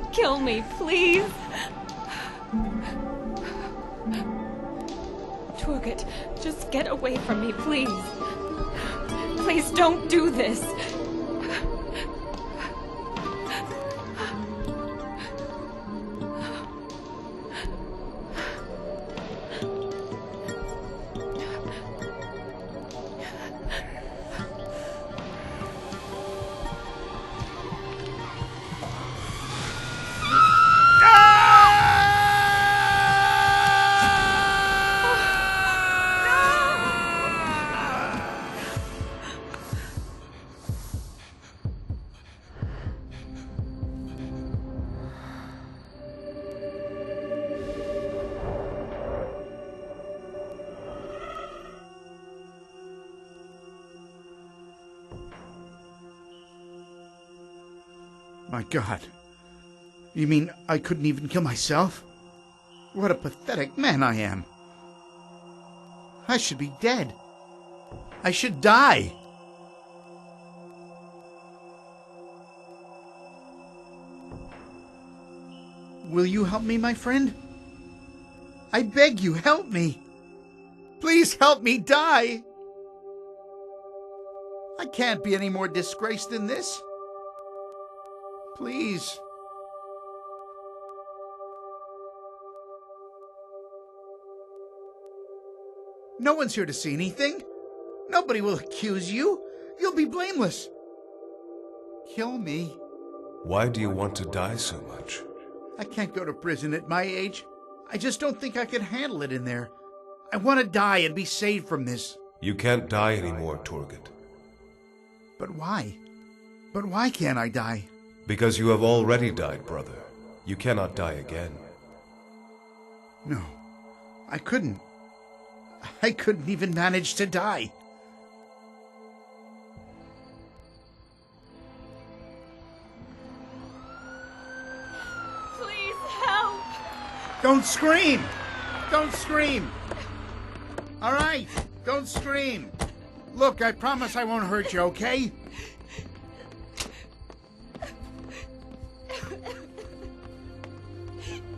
Don't kill me, please. Turgut, just get away from me, please. Please don't do this. My God. You mean I couldn't even kill myself? What a pathetic man I am. I should be dead. I should die. Will you help me, my friend? I beg you, help me. Please help me die. I can't be any more disgraced than this. Please. No one's here to see anything. Nobody will accuse you. You'll be blameless. Kill me. Why do you want to die so much? I can't go to prison at my age. I just don't think I could handle it in there. I want to die and be saved from this. You can't die anymore, Turgut. But why? But why can't I die? Because you have already died, brother. You cannot die again. No, I couldn't. I couldn't even manage to die. Please help. Don't scream! Don't scream! All right, don't scream. Look, I promise I won't hurt you, okay?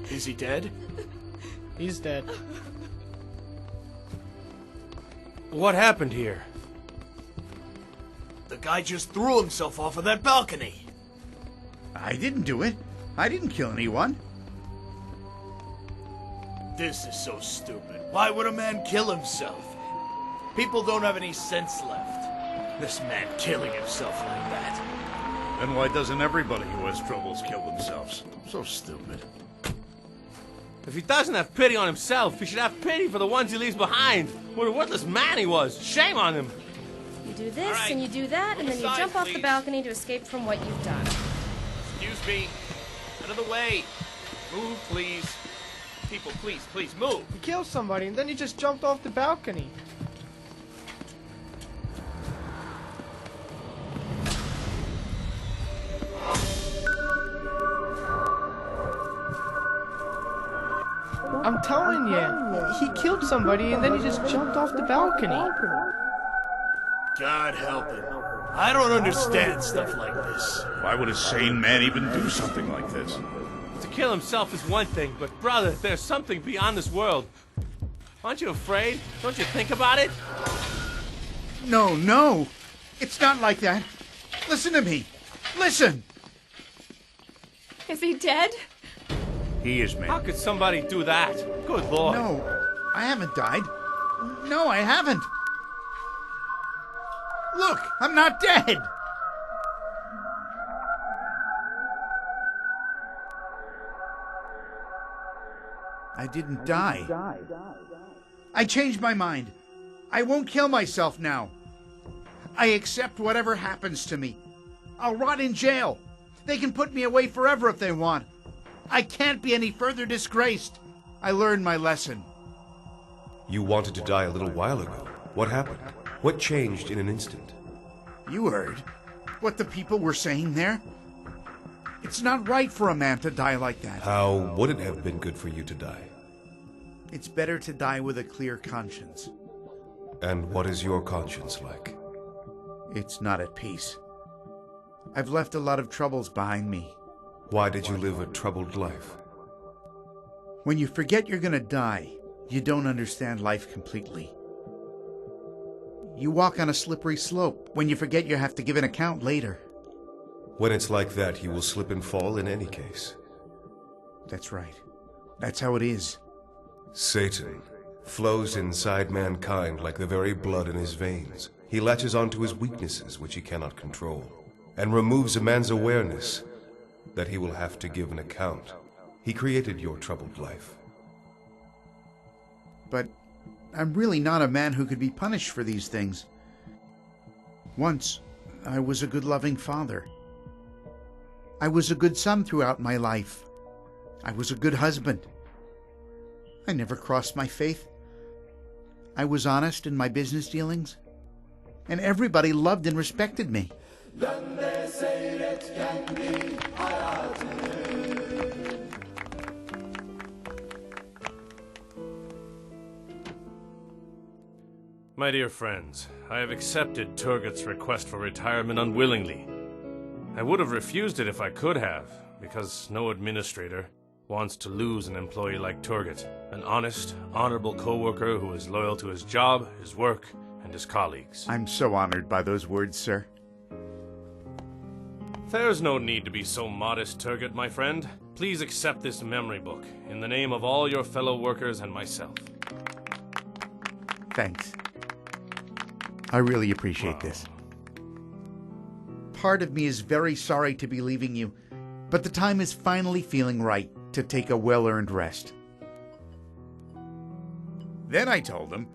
Is he dead? He's dead. What happened here? The guy just threw himself off of that balcony. I didn't do it. I didn't kill anyone. This is so stupid. Why would a man kill himself? People don't have any sense left. This man killing himself like that. Then why doesn't everybody who has troubles kill themselves? So stupid. If he doesn't have pity on himself, he should have pity for the ones he leaves behind. What a worthless man he was. Shame on him. You do this, right. and you do that, and then you Aside, jump off the please. balcony to escape from what you've done. Excuse me. Out of the way. Move, please. People, please, please, move. You killed somebody, and then you just jumped off the balcony. I'm telling you, he killed somebody, and then he just jumped off the balcony. God help him. I don't understand stuff like this. Why would a sane man even do something like this? To kill himself is one thing, but brother, there's something beyond this world. Aren't you afraid? Don't you think about it? No, no. It's not like that. Listen to me. Listen. Is he dead? He is, How man. could somebody do that? Good Lord. No, I haven't died. No, I haven't. Look, I'm not dead. I didn't die. I changed my mind. I won't kill myself now. I accept whatever happens to me. I'll rot in jail. They can put me away forever if they want. I can't be any further disgraced. I learned my lesson. You wanted to die a little while ago. What happened? What changed in an instant? You heard what the people were saying there? It's not right for a man to die like that. How would it have been good for you to die? It's better to die with a clear conscience. And what is your conscience like? It's not at peace. I've left a lot of troubles behind me. Why did you live a troubled life? When you forget you're gonna die, you don't understand life completely. You walk on a slippery slope when you forget you have to give an account later. When it's like that, you will slip and fall in any case. That's right. That's how it is. Satan flows inside mankind like the very blood in his veins. He latches onto his weaknesses, which he cannot control, and removes a man's awareness that he will have to give an account. He created your troubled life. But I'm really not a man who could be punished for these things. Once, I was a good loving father. I was a good son throughout my life. I was a good husband. I never crossed my faith. I was honest in my business dealings. And everybody loved and respected me. My dear friends, I have accepted Turgot's request for retirement unwillingly. I would have refused it if I could have, because no administrator wants to lose an employee like Turgot, an honest, honorable co-worker who is loyal to his job, his work, and his colleagues. I'm so honored by those words, sir. There's no need to be so modest, Turgot, my friend. Please accept this memory book in the name of all your fellow workers and myself. Thanks. I really appreciate this. Part of me is very sorry to be leaving you, but the time is finally feeling right to take a well-earned rest. Then I told him,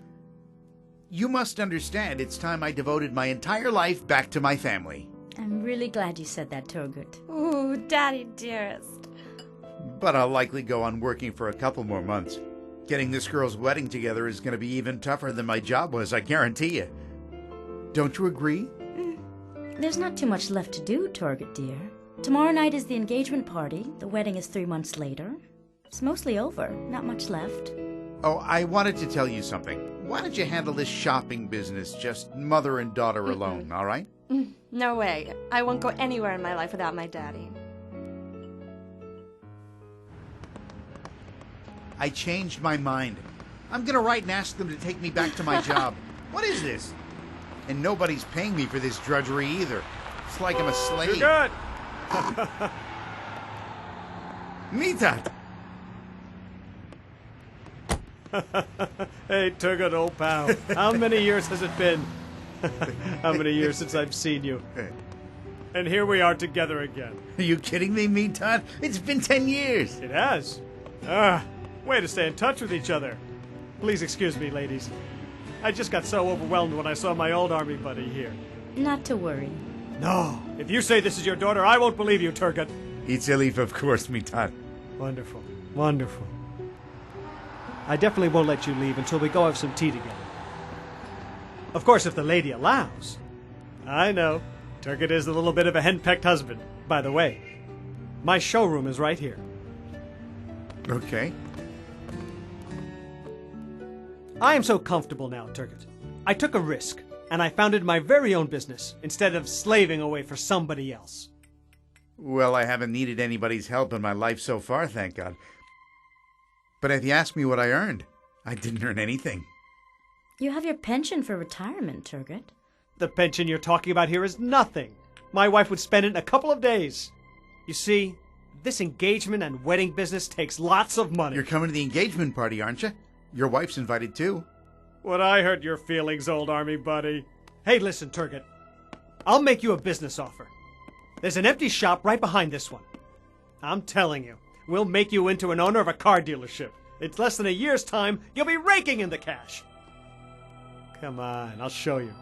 you must understand it's time I devoted my entire life back to my family. I'm really glad you said that, Turgot. Ooh, Daddy dearest. But I'll likely go on working for a couple more months. Getting this girl's wedding together is going to be even tougher than my job was, I guarantee you. Don't you agree? There's not too much left to do, Turgot dear. Tomorrow night is the engagement party. The wedding is 3 months later. It's mostly over. Not much left. Oh, I wanted to tell you something. Why don't you handle this shopping business, just mother and daughter alone, all right? No way. I won't go anywhere in my life without my daddy. I changed my mind. I'm gonna write and ask them to take me back to my job. What is this? And nobody's paying me for this drudgery either. It's like I'm a slave. You're good. Mitat! Hey, Turgot, old pal. How many years has it been? How many years since I've seen you? And here we are together again. Are you kidding me, Mitat? It's been 10 years. It has. Way to stay in touch with each other. Please excuse me, ladies. I just got so overwhelmed when I saw my old army buddy here. Not to worry. No. If you say this is your daughter, I won't believe you, Turgot. It's Elif, of course, Mitat. Wonderful. Wonderful. I definitely won't let you leave until we go have some tea together. Of course, if the lady allows. I know. Turgot is a little bit of a henpecked husband. By the way, my showroom is right here. Okay. I am so comfortable now, Turgot. I took a risk, and I founded my very own business instead of slaving away for somebody else. Well, I haven't needed anybody's help in my life so far, thank God. But if you ask me what I earned, I didn't earn anything. You have your pension for retirement, Turgot. The pension you're talking about here is nothing. My wife would spend it in a couple of days. You see, this engagement and wedding business takes lots of money. You're coming to the engagement party, aren't you? Your wife's invited too. Would I hurt your feelings, old army buddy? Hey, listen, Turgot. I'll make you a business offer. There's an empty shop right behind this one. I'm telling you, we'll make you into an owner of a car dealership. In less than a year's time, you'll be raking in the cash. Come on, I'll show you.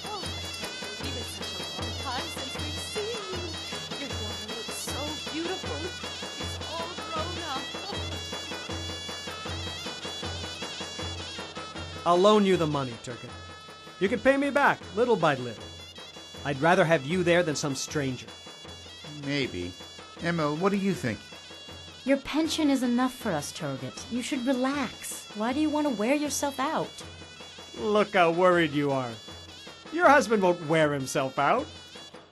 Oh, it's been such a long time since we've seen you. Your daughter looks so beautiful. She's all grown up. I'll loan you the money, Turgot. You can pay me back, little by little. I'd rather have you there than some stranger. Maybe. Emma, what do you think? Your pension is enough for us, Turgot. You should relax. Why do you want to wear yourself out? Look how worried you are. Your husband won't wear himself out.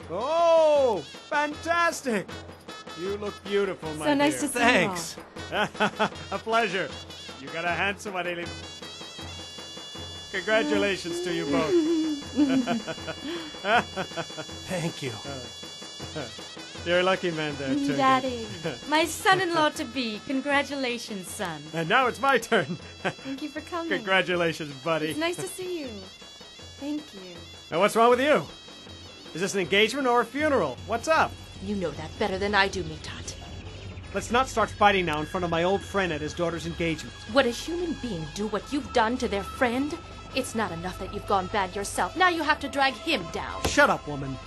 Oh, fantastic! You look beautiful, my So nice dear. to see you all. Thanks. A pleasure. You got a handsome one, Aileen. Congratulations to you both. Thank you. You're a lucky man there, Turkey. Daddy. My son-in-law to be. Congratulations, son. And now it's my turn. Thank you for coming. Congratulations, buddy. It's nice to see you. Thank you. Now, what's wrong with you? Is this an engagement or a funeral? What's up? You know that better than I do, Mitat. Let's not start fighting now in front of my old friend at his daughter's engagement. Would a human being do what you've done to their friend? It's not enough that you've gone bad yourself. Now you have to drag him down. Shut up, woman.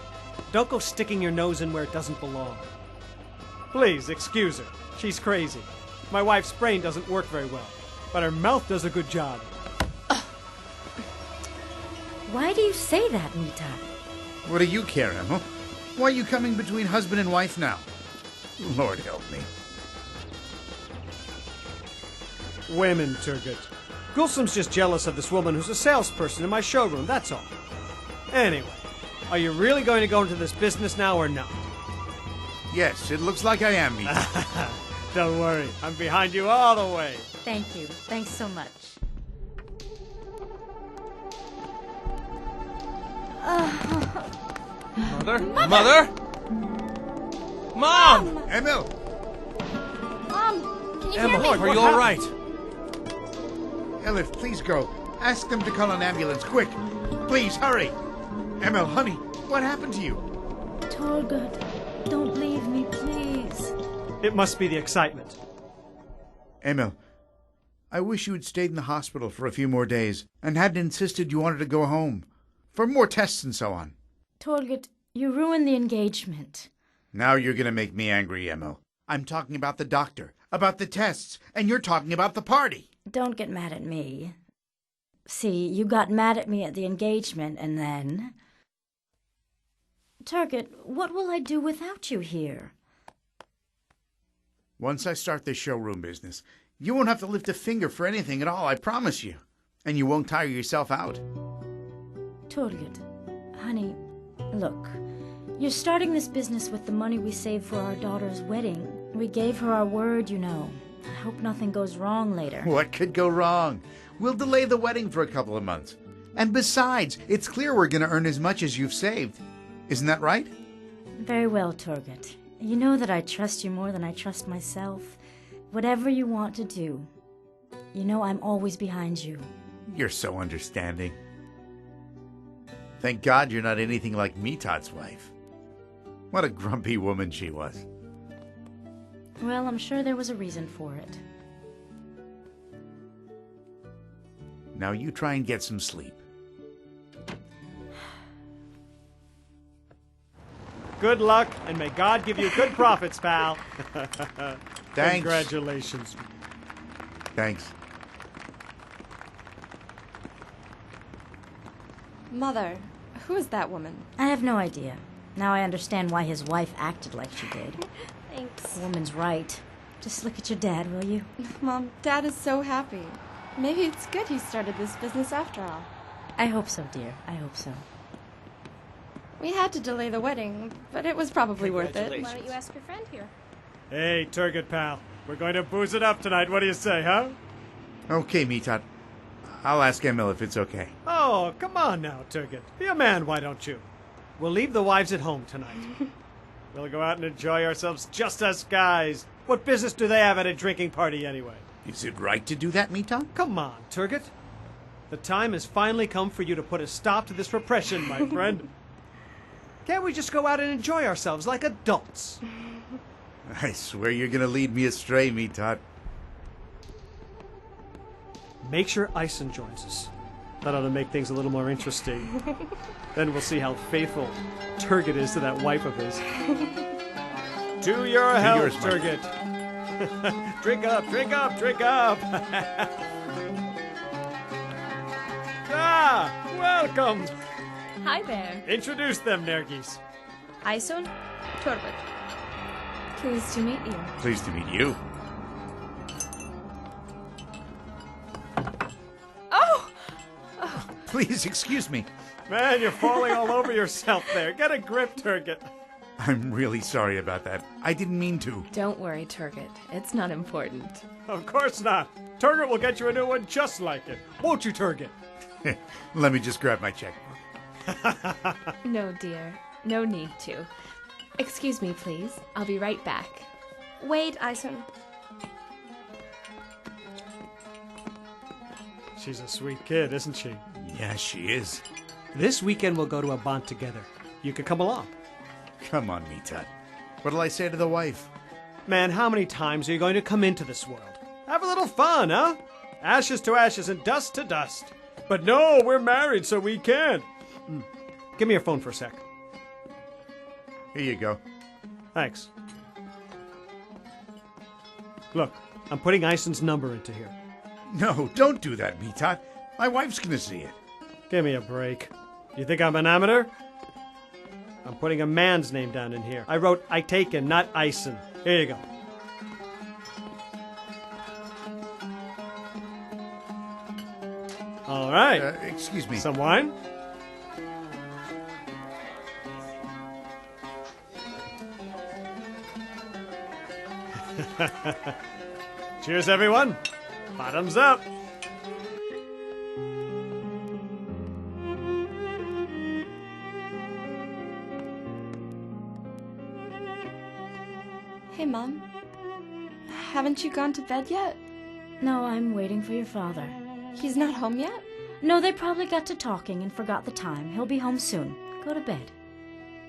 Don't go sticking your nose in where it doesn't belong. Please, excuse her. She's crazy. My wife's brain doesn't work very well, but her mouth does a good job. Why do you say that, Mita? What do you care, Emil? Why are you coming between husband and wife now? Lord help me. Women, Turgut. Gulsum's just jealous of this woman who's a salesperson in my showroom, that's all. Anyway, are you really going to go into this business now or not? Yes, it looks like I am, Mita. Don't worry, I'm behind you all the way. Thank you. Thanks so much. Mother? Mother? Mom! Emil! Mom, can you Emma, hear me? are you all right? Elif, please go. Ask them to call an ambulance, quick. Please, hurry. Emil, honey, what happened to you? Torgut, don't leave me, please. It must be the excitement. Emil, I wish you had stayed in the hospital for a few more days and hadn't insisted you wanted to go home. For more tests and so on. Torgut, you ruined the engagement. Now you're going to make me angry, Emil. I'm talking about the doctor, about the tests, and you're talking about the party. Don't get mad at me. See, you got mad at me at the engagement, and then... Turgut, what will I do without you here? Once I start this showroom business, you won't have to lift a finger for anything at all, I promise you. And you won't tire yourself out. Torgut, honey, look. You're starting this business with the money we saved for our daughter's wedding. We gave her our word, you know. I hope nothing goes wrong later. What could go wrong? We'll delay the wedding for a couple of months. And besides, it's clear we're going to earn as much as you've saved. Isn't that right? Very well, Torgut. You know that I trust you more than I trust myself. Whatever you want to do, you know I'm always behind you. You're so understanding. Thank God you're not anything like Mitat's wife. What a grumpy woman she was. Well, I'm sure there was a reason for it. Now you try and get some sleep. Good luck, and may God give you good profits, pal. Thanks. Congratulations. Thanks. Mother, who is that woman? I have no idea. Now I understand why his wife acted like she did. Thanks. The woman's right. Just look at your dad, will you? Mom, Dad is so happy. Maybe it's good he started this business after all. I hope so, dear. I hope so. We had to delay the wedding, but it was probably worth it. Why don't you ask your friend here? Hey, Turgut, pal. We're going to booze it up tonight. What do you say, huh? Okay, Mitat. I'll ask Emil if it's okay. Oh, come on now, Turgut. Be a man, why don't you? We'll leave the wives at home tonight. We'll go out and enjoy ourselves just as guys. What business do they have at a drinking party anyway? Is it right to do that, Mitat? Come on, Turgut. The time has finally come for you to put a stop to this repression, my friend. Can't we just go out and enjoy ourselves like adults? I swear you're going to lead me astray, Mitat. Make sure Ison joins us. That ought to make things a little more interesting. Then we'll see how faithful Turgut is to that wife of his. To your health, yours, my Turgut. Drink up, drink up, drink up. Welcome. Hi there. Introduce them, Nergis. Ison, Torgut. Pleased to meet you. Pleased to meet you. Oh! Please excuse me. Man, you're falling all over yourself there. Get a grip, Turgot. I'm really sorry about that. I didn't mean to. Don't worry, Turgot. It's not important. Of course not. Turgot will get you a new one just like it. Won't you, Turgot? Let me just grab my check. No, dear. No need to. Excuse me, please. I'll be right back. Wait, Ison. She's a sweet kid, isn't she? Yeah, she is. This weekend we'll go to a bont together. You could come along. Come on, Mitat. What'll I say to the wife? Man, how many times are you going to come into this world? Have a little fun, huh? Ashes to ashes and dust to dust. But no, we're married, so we can't. Give me your phone for a sec. Here you go. Thanks. Look, I'm putting Ison's number into here. No, don't do that, Mitat. My wife's gonna see it. Give me a break. You think I'm an amateur? I'm putting a man's name down in here. I wrote Itaken, not Ison. Here you go. All right. Excuse me. Some wine? Cheers, everyone. Bottoms up. Hey, Mom. Haven't you gone to bed yet? No, I'm waiting for your father. He's not home yet? No, they probably got to talking and forgot the time. He'll be home soon. Go to bed.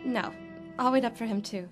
No. I'll wait up for him, too.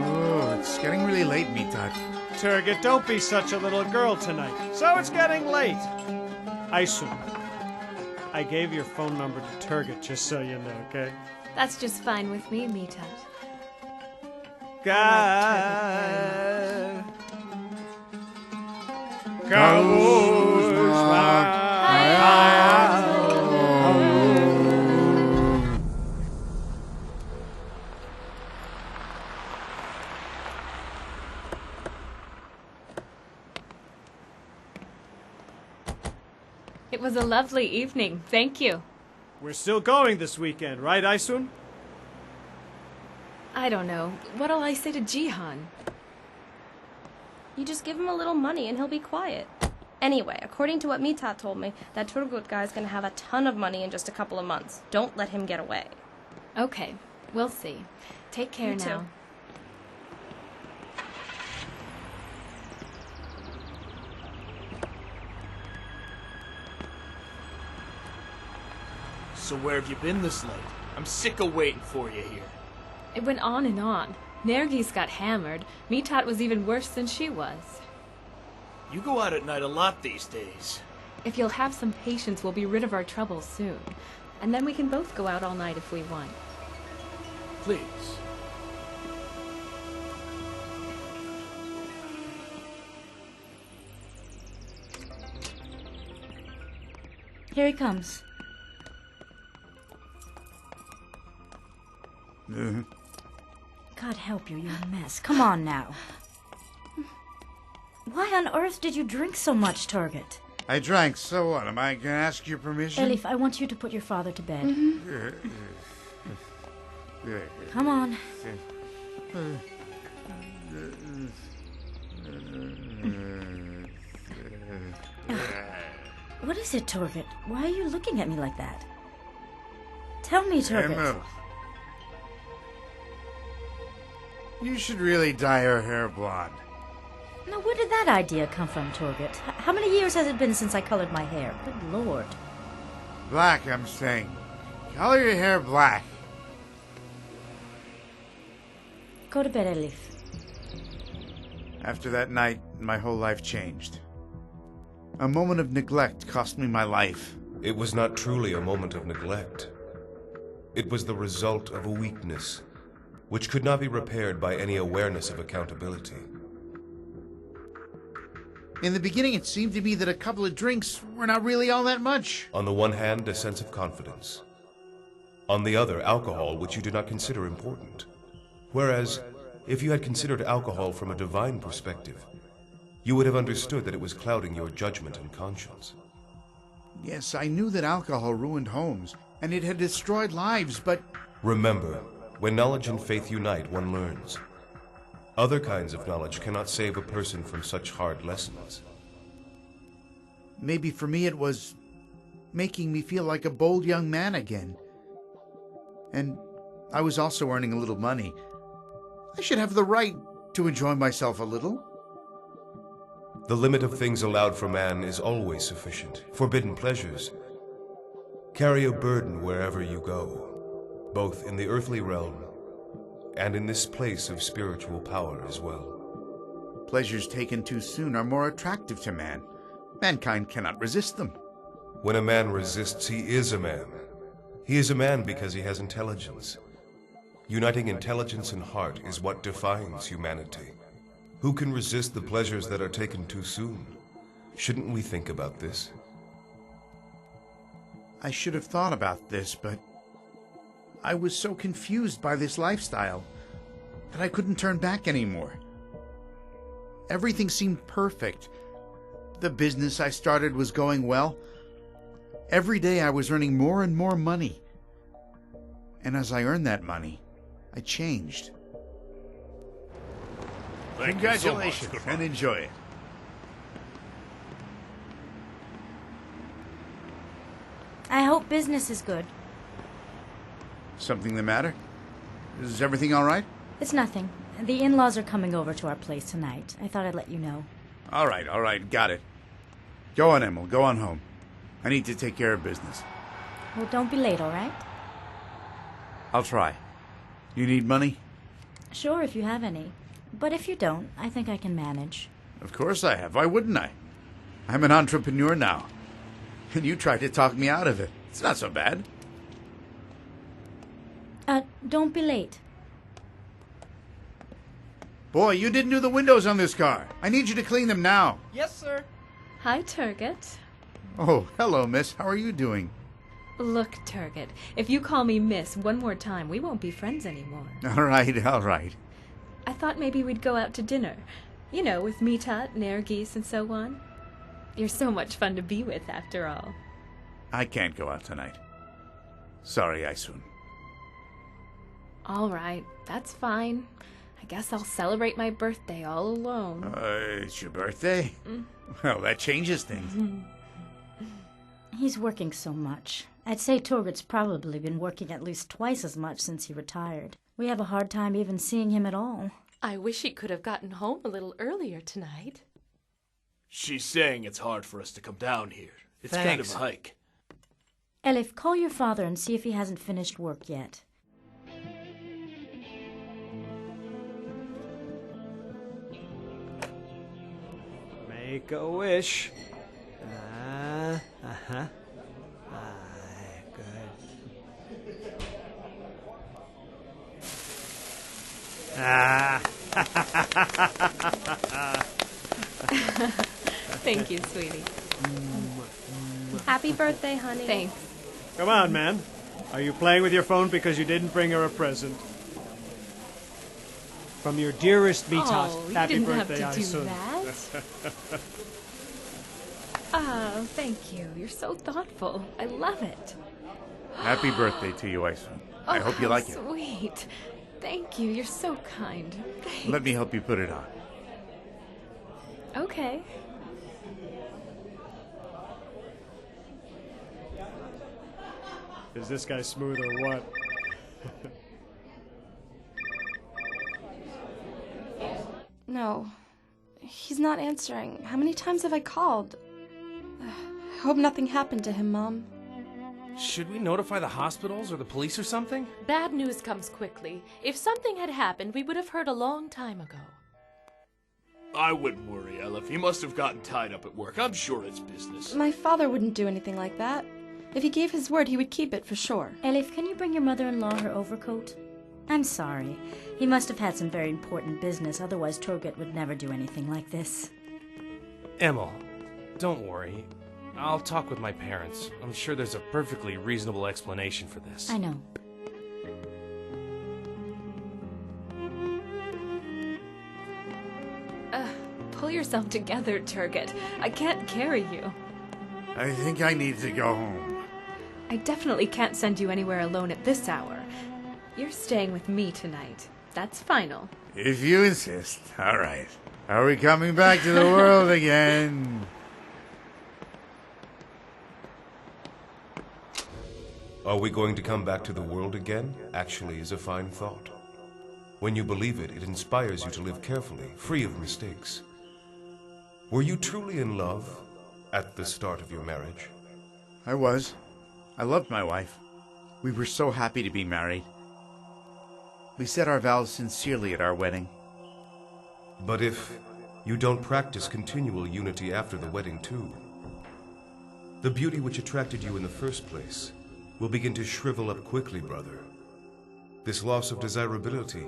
Oh, it's getting really late, Mitat. Turgot, don't be such a little girl tonight. So it's getting late. Ison, I gave your phone number to Turgot, just so you know, okay? That's just fine with me, Mitat. It was a lovely evening. Thank you. We're still going this weekend, right, Ison? I don't know. What'll I say to Jihan? You just give him a little money and he'll be quiet. Anyway, according to what Mitat told me, that Turgut guy's gonna have a ton of money in just a couple of months. Don't let him get away. Okay, we'll see. Take care You too. now. So where have you been this late? I'm sick of waiting for you here. It went on and on. Nergis got hammered. Mitat was even worse than she was. You go out at night a lot these days. If you'll have some patience, we'll be rid of our troubles soon. And then we can both go out all night if we want. Please. Here he comes. God help you, you're a mess. Come on now. Why on earth did you drink so much, Turgot? I drank, so what? Am I gonna ask your permission? Elif, I want you to put your father to bed. Come on. What is it, Turgot? Why are you looking at me like that? Tell me, Turgot. Emil. You should really dye her hair blonde. Now, where did that idea come from, Turgot? How many years has it been since I colored my hair? Good Lord. Black, I'm saying. Color your hair black. Go to bed, Elif. After that night, my whole life changed. A moment of neglect cost me my life. It was not truly a moment of neglect. It was the result of a weakness, which could not be repaired by any awareness of accountability. In the beginning, it seemed to me that a couple of drinks were not really all that much. On the one hand, a sense of confidence. On the other, alcohol, which you did not consider important. Whereas, if you had considered alcohol from a divine perspective, you would have understood that it was clouding your judgment and conscience. Yes, I knew that alcohol ruined homes, and it had destroyed lives, but... Remember, when knowledge and faith unite, one learns. Other kinds of knowledge cannot save a person from such hard lessons. maybe for me it was making me feel like a bold young man again. And I was also earning a little money. I should have the right to enjoy myself a little. The limit of things allowed for man is always sufficient. Forbidden pleasures carry a burden wherever you go, both in the earthly realm and in this place of spiritual power as well. Pleasures taken too soon are more attractive to man. Mankind cannot resist them. When a man resists, he is a man. He is a man because he has intelligence. Uniting intelligence and heart is what defines humanity. Who can resist the pleasures that are taken too soon? Shouldn't we think about this? I should have thought about this, but I was so confused by this lifestyle that I couldn't turn back anymore. Everything seemed perfect. The business I started was going well. Every day I was earning more and more money. And as I earned that money, I changed. Congratulations, and enjoy it. I hope business is good. Something the matter? Is everything all right? It's nothing. The in-laws are coming over to our place tonight. I thought I'd let you know. All right, got it. Go on, Emil, go on home. I need to take care of business. Well, don't be late, all right? I'll try. You need money? Sure, if you have any. But if you don't, I think I can manage. Of course I have. Why wouldn't I? I'm an entrepreneur now. And you tried to talk me out of it. It's not so bad. Don't be late. Boy, you didn't do the windows on this car. I need you to clean them now. Yes, sir. Hi, Turgot. Oh, hello, miss. How are you doing? Look, Turgot, if you call me Miss one more time, we won't be friends anymore. All right. I thought maybe we'd go out to dinner. You know, with Mitat, Nergis, and so on. You're so much fun to be with, after all. I can't go out tonight. Sorry, Aysun. All right, that's fine. I guess I'll celebrate my birthday all alone. It's your birthday? Well, that changes things. He's working so much. I'd say Torgut's probably been working at least twice as much since he retired. We have a hard time even seeing him at all. I wish he could have gotten home a little earlier tonight. She's saying it's hard for us to come down here. It's kind of a hike. Elif, call your father and see if he hasn't finished work yet. Make a wish. Good. Thank you, sweetie. Happy birthday, honey. Thanks. Come on, man. Are you playing with your phone because you didn't bring her a present? From your dearest Mitat. Oh, you Happy didn't birthday, have to do Aysun. that. Oh, thank you. You're so thoughtful. I love it. Happy birthday to you, Aysun. I Oh, hope you how like it. Sweet. Thank you. You're so kind. Thanks. Let me help you put it on. Okay. Is this guy smooth or what? No. He's not answering. How many times have I called? I hope nothing happened to him, Mom. Should we notify the hospitals or the police or something? Bad news comes quickly. If something had happened, we would have heard a long time ago. I wouldn't worry, Elif. He must have gotten tied up at work. I'm sure it's business. My father wouldn't do anything like that. If he gave his word, he would keep it for sure. Elif, can you bring your mother-in-law her overcoat? I'm sorry. He must have had some very important business, otherwise Turgut would never do anything like this. Emil, don't worry. I'll talk with my parents. I'm sure there's a perfectly reasonable explanation for this. I know. Pull yourself together, Turgut. I can't carry you. I think I need to go home. I definitely can't send you anywhere alone at this hour. You're staying with me tonight. That's final. If you insist. All right. Are we coming back to the world again? Are we going to come back to the world again? Actually is a fine thought. When you believe it, it inspires you to live carefully, free of mistakes. Were you truly in love at the start of your marriage? I was. I loved my wife. We were so happy to be married. We said our vows sincerely at our wedding. But if you don't practice continual unity after the wedding too, the beauty which attracted you in the first place will begin to shrivel up quickly, brother. This loss of desirability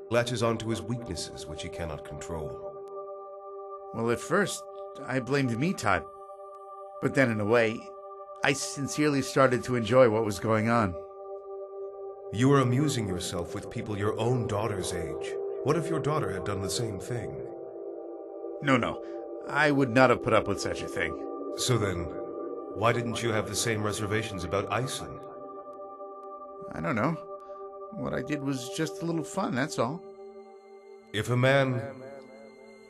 latches onto his weaknesses which he cannot control. Well, at first, I blamed Mitat. But then, in a way, I sincerely started to enjoy what was going on. You are amusing yourself with people your own daughter's age. What if your daughter had done the same thing? No. I would not have put up with such a thing. So then, why didn't you have the same reservations about Ison? I don't know. What I did was just a little fun, that's all. If a man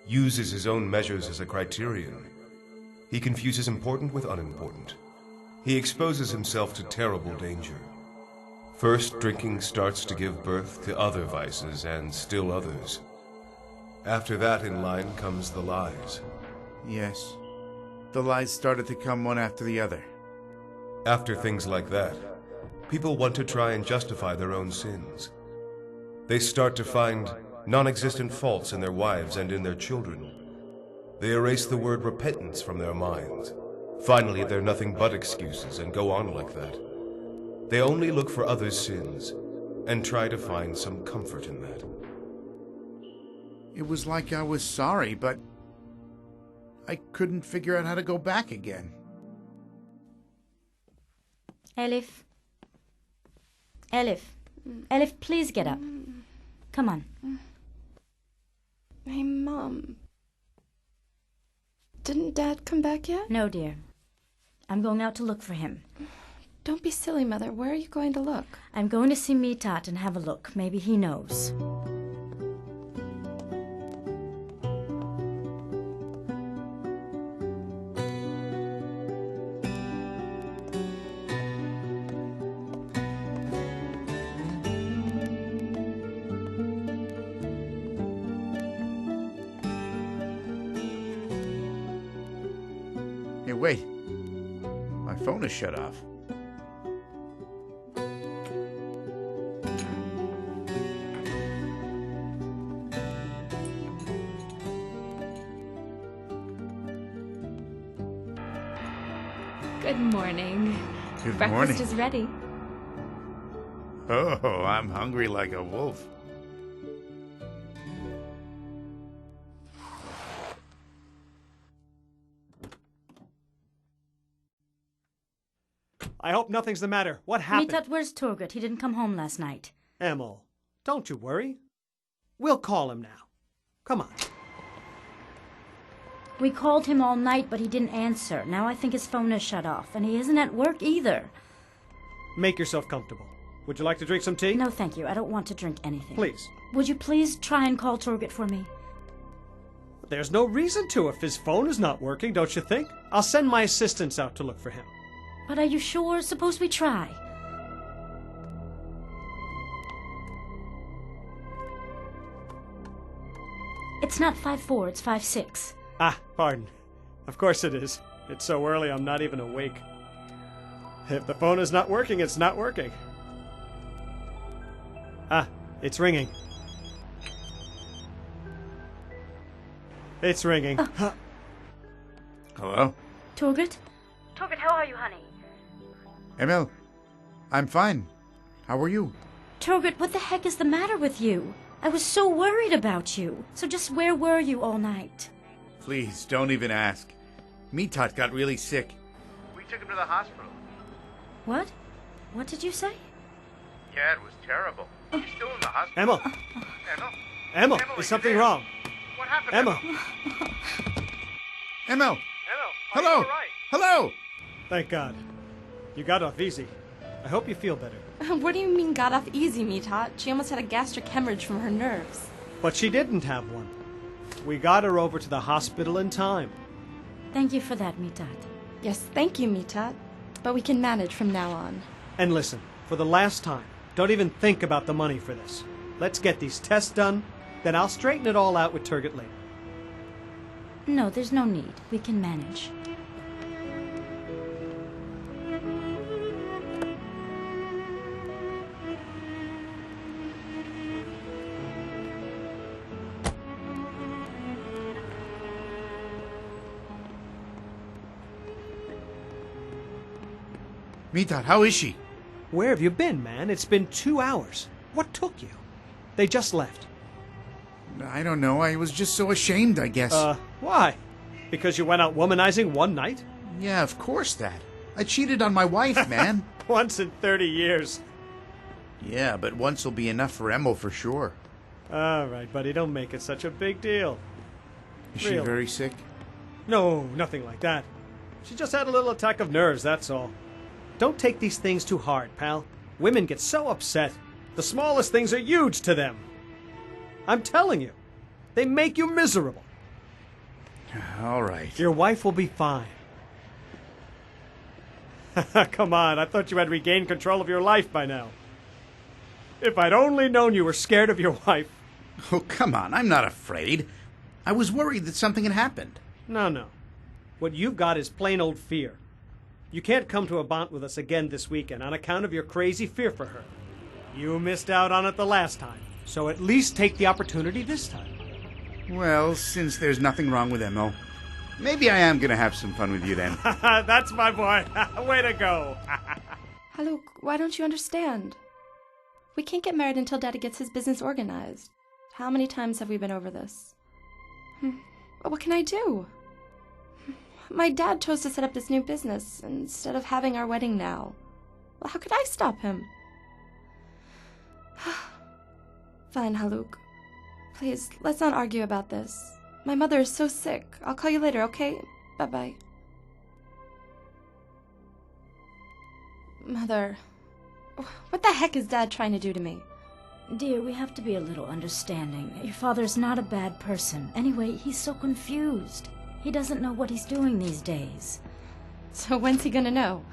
uses his own measures as a criterion, he confuses important with unimportant. He exposes himself to terrible danger. First, drinking starts to give birth to other vices and still others. After that in line comes the lies. Yes. The lies started to come one after the other. After things like that, people want to try and justify their own sins. They start to find non-existent faults in their wives and in their children. They erase the word repentance from their minds. Finally, they're nothing but excuses and go on like that. They only look for others' sins and try to find some comfort in that. It was like I was sorry, but I couldn't figure out how to go back again. Elif. Elif. Elif, please get up. Come on. Hey, Mom. Didn't Dad come back yet? No, dear. I'm going out to look for him. Don't be silly, Mother. Where are you going to look? I'm going to see Mitat and have a look. Maybe he knows. Hey, wait. My phone is shut off. Good morning. Good Breakfast morning. is ready. Oh, I'm hungry like a wolf. I hope nothing's the matter. What happened? Mitat, where's Turgut? He didn't come home last night. Emil, don't you worry. We'll call him now. Come on. We called him all night, but he didn't answer. Now I think his phone is shut off, and he isn't at work either. Make yourself comfortable. Would you like to drink some tea? No, thank you. I don't want to drink anything. Please. Would you please try and call Turgut for me? There's no reason to if his phone is not working, don't you think? I'll send my assistants out to look for him. But are you sure? Suppose we try. It's not 5-4, it's 5-6. Ah, pardon. Of course it is. It's so early I'm not even awake. If the phone is not working, it's not working. Ah, it's ringing. It's ringing. Hello? Turgut? Turgut, how are you, honey? Emil, I'm fine. How are you? Turgot, what the heck is the matter with you? I was so worried about you. So just where were you all night? Please, don't even ask. Mitat got really sick. We took him to the hospital. What? What did you say? Yeah, it was terrible. He's still in the hospital. Emma! Emil? Emma, Emil, is you something there? wrong? What happened? Emma! Emil! Emma! Hello! Hello! Thank God. You got off easy. I hope you feel better. What do you mean got off easy, Mitat? She almost had a gastric hemorrhage from her nerves. But she didn't have one. We got her over to the hospital in time. Thank you for that, Mitat. Yes, thank you, Mitat. But we can manage from now on. And listen, for the last time, don't even think about the money for this. Let's get these tests done, then I'll straighten it all out with Turgot later. No, there's no need. We can manage. Mitat, how is she? Where have you been, man? It's been 2 hours. What took you? They just left. I don't know. I was just so ashamed, I guess. Why? Because you went out womanizing one night? Yeah, of course that. I cheated on my wife, man. Once in 30 years. Yeah, but once will be enough for Emil for sure. All right, buddy, don't make it such a big deal. Is she Really? very sick? No, nothing like that. She just had a little attack of nerves, that's all. Don't take these things too hard, pal. Women get so upset. The smallest things are huge to them. I'm telling you, they make you miserable. All right. Your wife will be fine. Come on, I thought you had regained control of your life by now. If I'd only known you were scared of your wife. Oh, come on. I'm not afraid. I was worried that something had happened. No. What you've got is plain old fear. You can't come to Avant with us again this weekend on account of your crazy fear for her. You missed out on it the last time, so at least take the opportunity this time. Well, since there's nothing wrong with Emil, maybe I am going to have some fun with you then. That's my boy. Way to go. Haluk, why don't you understand? We can't get married until Daddy gets his business organized. How many times have we been over this? But what can I do? My dad chose to set up this new business instead of having our wedding now. Well, how could I stop him? Fine, Haluk. Please, let's not argue about this. My mother is so sick. I'll call you later, okay? Bye-bye. Mother, what the heck is Dad trying to do to me? Dear, we have to be a little understanding. Your father's not a bad person. Anyway, he's so confused. He doesn't know what he's doing these days. So when's he gonna know?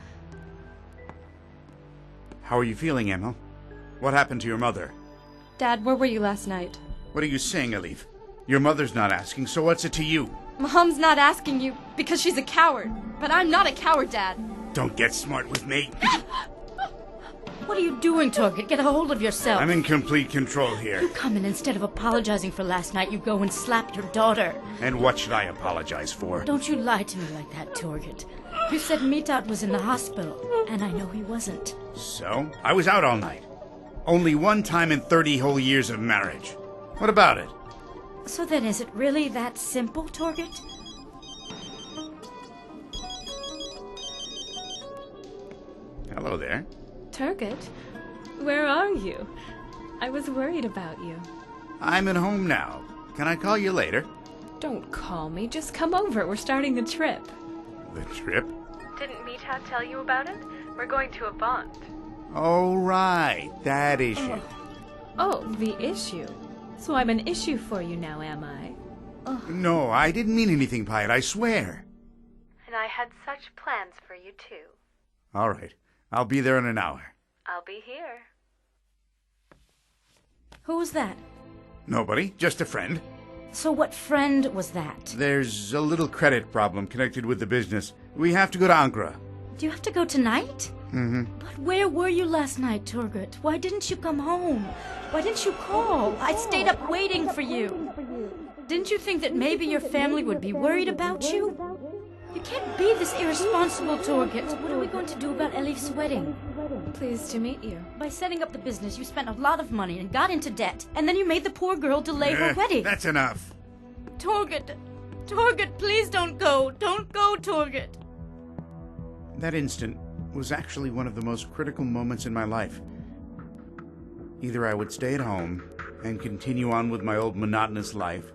How are you feeling, Emil? What happened to your mother? Dad, where were you last night? What are you saying, Alif? Your mother's not asking, so what's it to you? Mom's not asking you because she's a coward. But I'm not a coward, Dad. Don't get smart with me. What are you doing, Turgot? Get a hold of yourself. I'm in complete control here. You come in instead of apologizing for last night, you go and slap your daughter. And what should I apologize for? Don't you lie to me like that, Turgot. You said Mitat was in the hospital, and I know he wasn't. So? I was out all night. Only one time in 30 whole years of marriage. What about it? So then is it really that simple, Turgot? Hello there. Turgot, where are you? I was worried about you. I'm at home now. Can I call you later? Don't call me. Just come over. We're starting a trip. The trip? Didn't Mitat tell you about it? We're going to Avant. Oh, right. That issue. Oh, the issue. So I'm an issue for you now, am I? No, I didn't mean anything by it, I swear. And I had such plans for you, too. All right. I'll be there in an hour. I'll be here. Who was that? Nobody, just a friend. So what friend was that? There's a little credit problem connected with the business. We have to go to Ankara. Do you have to go tonight? Mm-hmm. But where were you last night, Turgot? Why didn't you come home? Why didn't you call? I stayed up waiting for you. Didn't you think that maybe your family would be worried about you? You can't be this irresponsible, Torget. What are we going to do about Elif's wedding? Pleased to meet you. By setting up the business, you spent a lot of money and got into debt. And then you made the poor girl delay her wedding. That's enough. Torget! Torget, please don't go! Don't go, Torget! That instant was actually one of the most critical moments in my life. Either I would stay at home and continue on with my old monotonous life,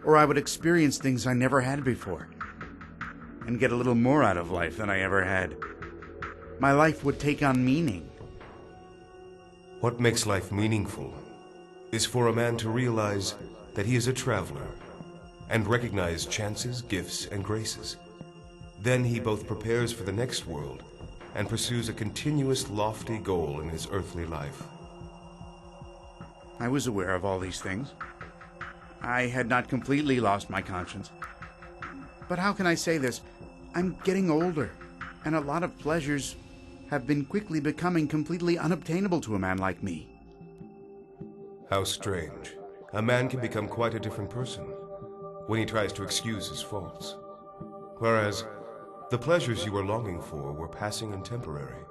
or I would experience things I never had before, and get a little more out of life than I ever had. My life would take on meaning. What makes life meaningful is for a man to realize that he is a traveler and recognize chances, gifts, and graces. Then he both prepares for the next world and pursues a continuous lofty goal in his earthly life. I was aware of all these things. I had not completely lost my conscience. But how can I say this? I'm getting older, and a lot of pleasures have been quickly becoming completely unobtainable to a man like me. How strange. A man can become quite a different person when he tries to excuse his faults. Whereas, the pleasures you were longing for were passing and temporary.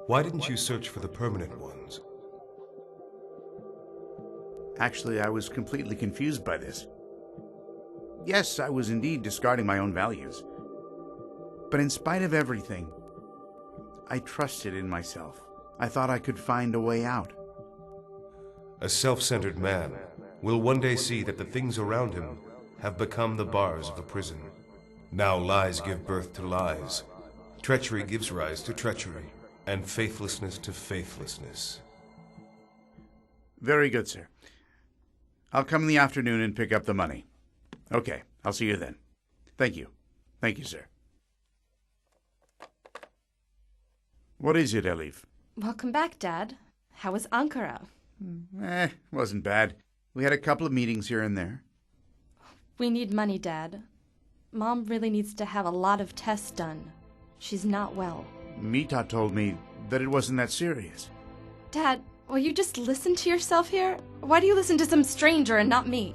Why didn't you search for the permanent ones? Actually, I was completely confused by this. Yes, I was indeed discarding my own values. But in spite of everything, I trusted in myself. I thought I could find a way out. A self-centered man will one day see that the things around him have become the bars of a prison. Now lies give birth to lies. Treachery gives rise to treachery, and faithlessness to faithlessness. Very good, sir. I'll come in the afternoon and pick up the money. Okay, I'll see you then. Thank you. Thank you, sir. What is it, Elif? Welcome back, Dad. How was Ankara? Wasn't bad. We had a couple of meetings here and there. We need money, Dad. Mom really needs to have a lot of tests done. She's not well. Mita told me that it wasn't that serious. Dad, will you just listen to yourself here? Why do you listen to some stranger and not me?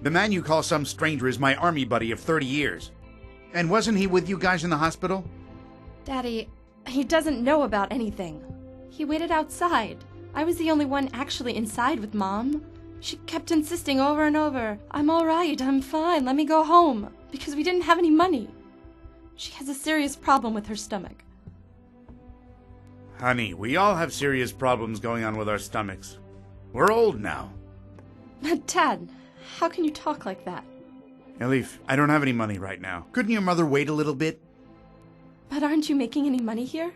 The man you call some stranger is my army buddy of 30 years. And wasn't he with you guys in the hospital? Daddy, he doesn't know about anything. He waited outside. I was the only one actually inside with Mom. She kept insisting over and over, "I'm all right, I'm fine, let me go home," because we didn't have any money. She has a serious problem with her stomach. Honey, we all have serious problems going on with our stomachs. We're old now. But Dad, how can you talk like that? Elif, I don't have any money right now. Couldn't your mother wait a little bit? But aren't you making any money here?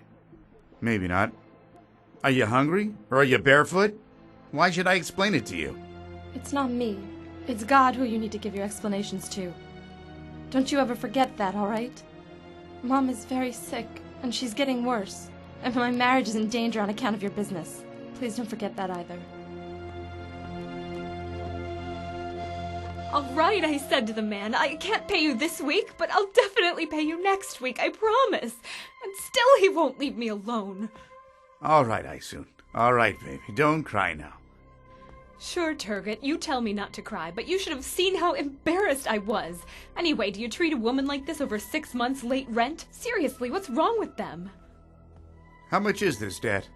Maybe not. Are you hungry? Or are you barefoot? Why should I explain it to you? It's not me. It's God who you need to give your explanations to. Don't you ever forget that, all right? Mom is very sick, and she's getting worse. And my marriage is in danger on account of your business. Please don't forget that either. All right, I said to the man. I can't pay you this week, but I'll definitely pay you next week, I promise. And still he won't leave me alone. All right, Aysun. All right, baby. Don't cry now. Sure, Turgut, you tell me not to cry, but you should have seen how embarrassed I was. Anyway, do you treat a woman like this over 6 months late rent? Seriously, what's wrong with them? How much is this debt?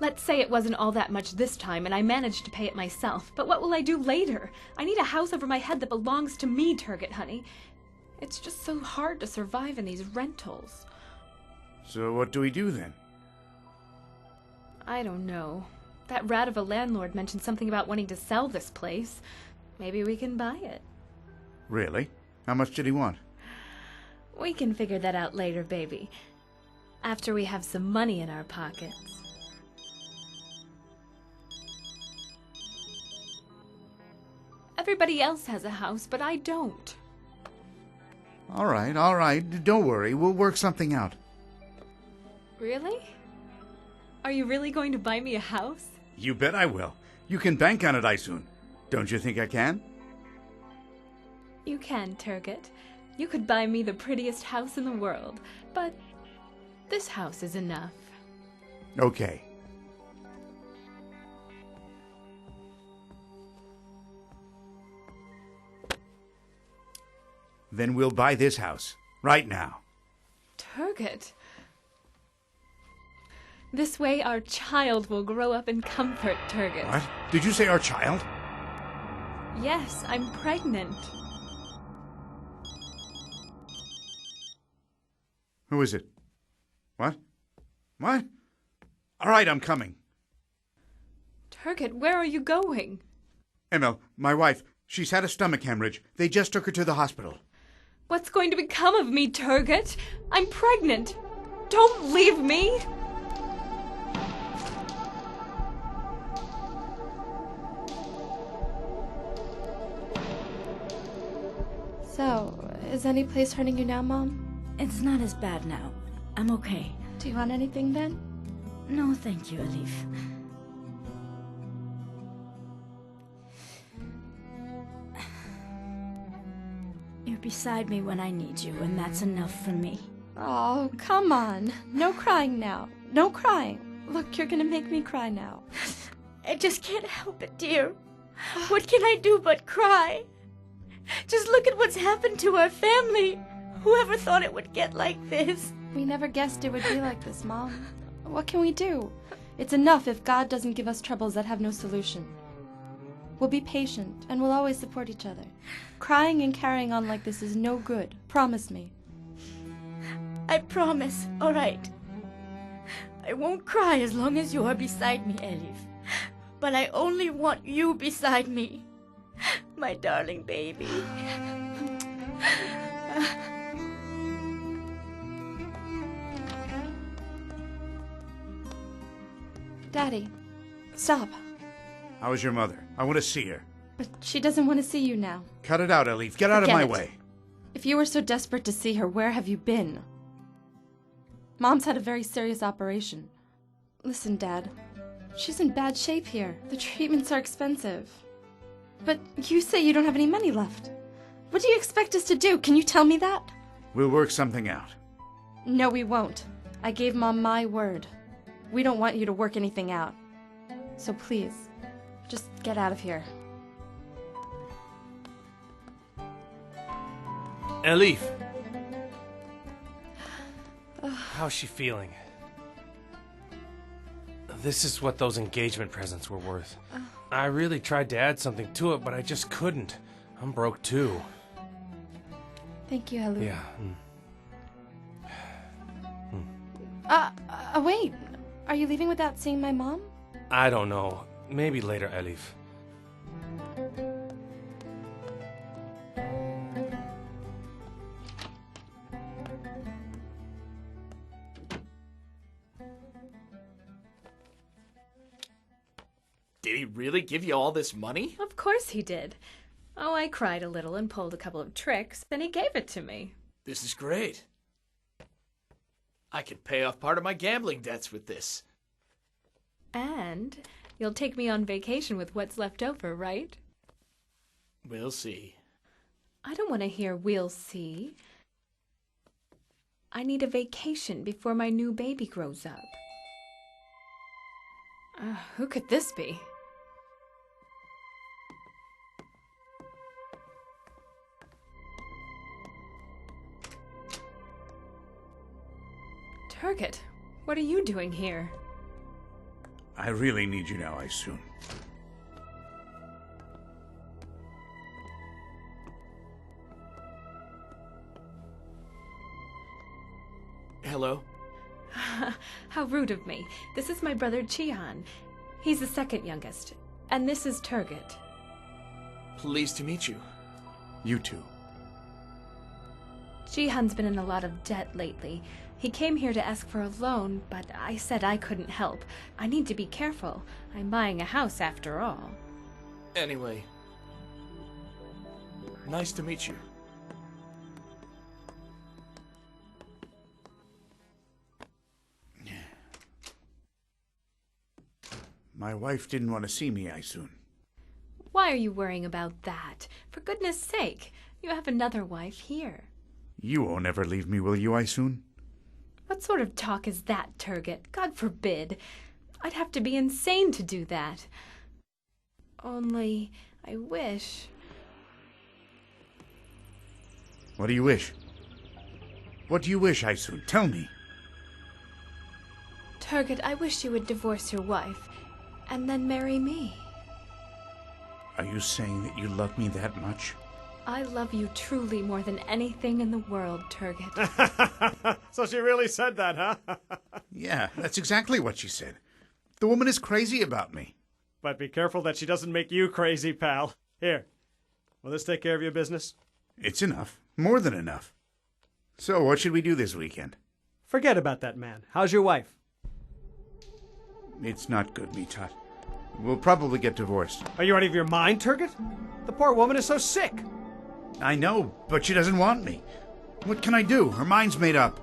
Let's say it wasn't all that much this time and I managed to pay it myself, but what will I do later? I need a house over my head that belongs to me, Turgut, honey. It's just so hard to survive in these rentals. So what do we do then? I don't know. That rat of a landlord mentioned something about wanting to sell this place. Maybe we can buy it. Really? How much did he want? We can figure that out later, baby. After we have some money in our pockets. Everybody else has a house, but I don't. All right. Don't worry. We'll work something out. Really? Are you really going to buy me a house? You bet I will. You can bank on it, Aysun. Don't you think I can? You can, Turgut. You could buy me the prettiest house in the world, but this house is enough. Okay. Then we'll buy this house. Right now. Turgot. This way our child will grow up in comfort, Turgot. What? Did you say our child? Yes, I'm pregnant. Who is it? What? What? All right, I'm coming. Turgot, where are you going? Emil, my wife, she's had a stomach hemorrhage. They just took her to the hospital. What's going to become of me, Turgot? I'm pregnant. Don't leave me. So, is any place hurting you now, Mom? It's not as bad now. I'm okay. Do you want anything then? No, thank you, Elif. You're beside me when I need you, and that's enough for me. Oh, come on. No crying now. No crying. Look, you're gonna make me cry now. I just can't help it, dear. What can I do but cry? Just look at what's happened to our family. Whoever thought it would get like this? We never guessed it would be like this, Mom. What can we do? It's enough if God doesn't give us troubles that have no solution. We'll be patient, and we'll always support each other. Crying and carrying on like this is no good. Promise me. I promise, all right. I won't cry as long as you are beside me, Elif. But I only want you beside me. My darling baby. Daddy, stop. How is your mother? I want to see her. But she doesn't want to see you now. Cut it out, Elif. Get out of my Forget it. way. If you were so desperate to see her, where have you been? Mom's had a very serious operation. Listen, Dad. She's in bad shape here. The treatments are expensive. But you say you don't have any money left. What do you expect us to do? Can you tell me that? We'll work something out. No, we won't. I gave Mom my word. We don't want you to work anything out. So please, just get out of here. Elif! How's she feeling? This is what those engagement presents were worth. I really tried to add something to it, but I just couldn't. I'm broke too. Thank you, Helu. Yeah. Wait. Are you leaving without seeing my mom? I don't know. Maybe later, Elif. Did he really give you all this money? Of course he did. Oh, I cried a little and pulled a couple of tricks, then he gave it to me. This is great. I could pay off part of my gambling debts with this. And you'll take me on vacation with what's left over, right? We'll see. I don't want to hear "we'll see." I need a vacation before my new baby grows up. Who could this be? Turgot, what are you doing here? I really need you now, Aysun. Hello? How rude of me. This is my brother Chihan. He's the second youngest. And this is Turgot. Pleased to meet you. You too. Jihan's been in a lot of debt lately. He came here to ask for a loan, but I said I couldn't help. I need to be careful. I'm buying a house after all. Anyway, nice to meet you. My wife didn't want to see me, Aysun. Why are you worrying about that? For goodness sake, you have another wife here. You won't ever leave me, will you, Aysun? What sort of talk is that, Turgot? God forbid. I'd have to be insane to do that. Only, I wish... What do you wish? What do you wish, Aisun? Tell me. Turgot, I wish you would divorce your wife and then marry me. Are you saying that you love me that much? I love you truly more than anything in the world, Turgot. So she really said that, huh? Yeah, that's exactly what she said. The woman is crazy about me. But be careful that she doesn't make you crazy, pal. Here, will this take care of your business? It's enough. More than enough. So, what should we do this weekend? Forget about that man. How's your wife? It's not good, Mitat. We'll probably get divorced. Are you out of your mind, Turgot? The poor woman is so sick. I know, but she doesn't want me. What can I do? Her mind's made up.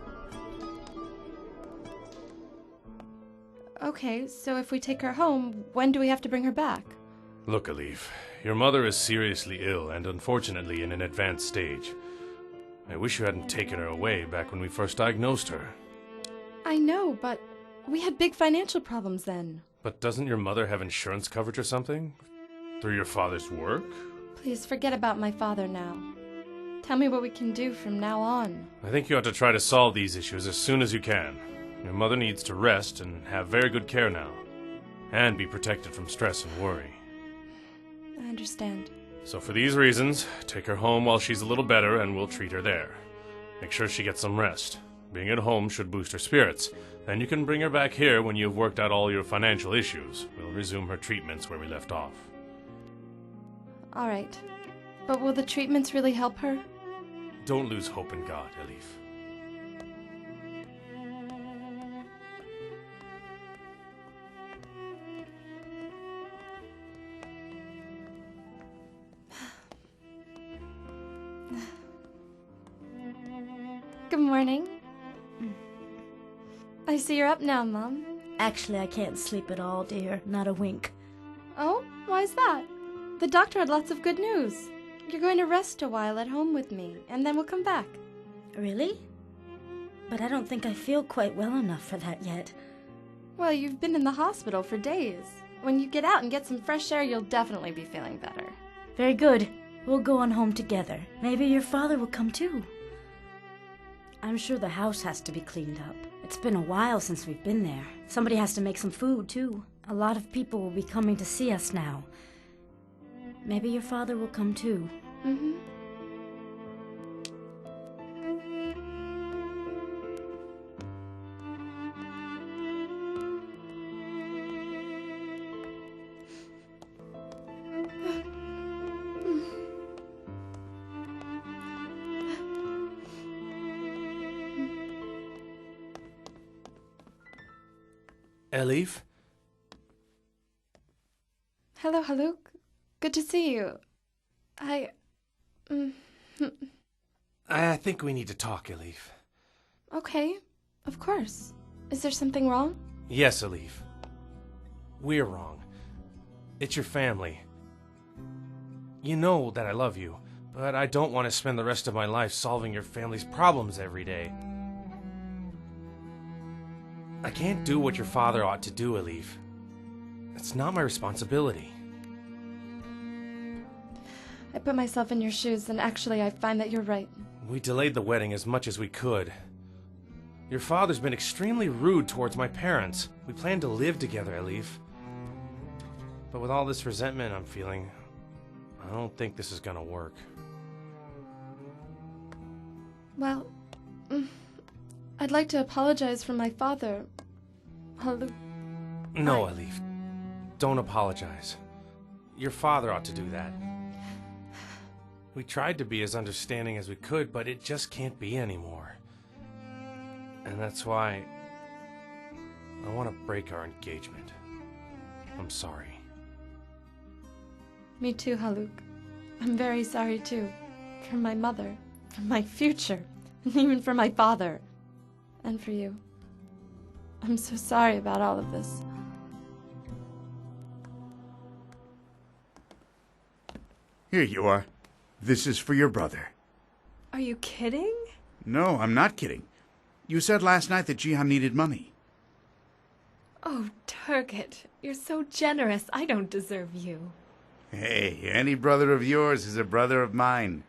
Okay, so if we take her home, when do we have to bring her back? Look, Alif, your mother is seriously ill and unfortunately in an advanced stage. I wish you hadn't taken her away back when we first diagnosed her. I know, but we had big financial problems then. But doesn't your mother have insurance coverage or something? Through your father's work? Please forget about my father now. Tell me what we can do from now on. I think you ought to try to solve these issues as soon as you can. Your mother needs to rest and have very good care now. And be protected from stress and worry. I understand. So for these reasons, take her home while she's a little better and we'll treat her there. Make sure she gets some rest. Being at home should boost her spirits. Then you can bring her back here when you've worked out all your financial issues. We'll resume her treatments where we left off. All right. But will the treatments really help her? Don't lose hope in God, Elif. Good morning. I see you're up now, Mom. Actually, I can't sleep at all, dear. Not a wink. Oh, why's that? The doctor had lots of good news. You're going to rest a while at home with me, and then we'll come back. Really? But I don't think I feel quite well enough for that yet. Well, you've been in the hospital for days. When you get out and get some fresh air, you'll definitely be feeling better. Very good. We'll go on home together. Maybe your father will come too. I'm sure the house has to be cleaned up. It's been a while since we've been there. Somebody has to make some food too. A lot of people will be coming to see us now. Maybe your father will come too. Mm-hmm. Elif? Hello, Haluk. Good to see you. I think we need to talk, Elif. Okay, of course. Is there something wrong? Yes, Elif. We're wrong. It's your family. You know that I love you, but I don't want to spend the rest of my life solving your family's problems every day. I can't do what your father ought to do, Elif. It's not my responsibility. I put myself in your shoes, and actually I find that you're right. We delayed the wedding as much as we could. Your father's been extremely rude towards my parents. We planned to live together, Elif. But with all this resentment I'm feeling, I don't think this is gonna work. Well, I'd like to apologize for my father. Haluk. No, Elif. Don't apologize. Your father ought to do that. We tried to be as understanding as we could, but it just can't be anymore. And that's why I want to break our engagement. I'm sorry. Me too, Haluk. I'm very sorry too. For my mother, for my future, and even for my father. And for you. I'm so sorry about all of this. Here you are. This is for your brother. Are you kidding? No, I'm not kidding. You said last night that Jihan needed money. Oh, Turgot, you're so generous. I don't deserve you. Hey, any brother of yours is a brother of mine.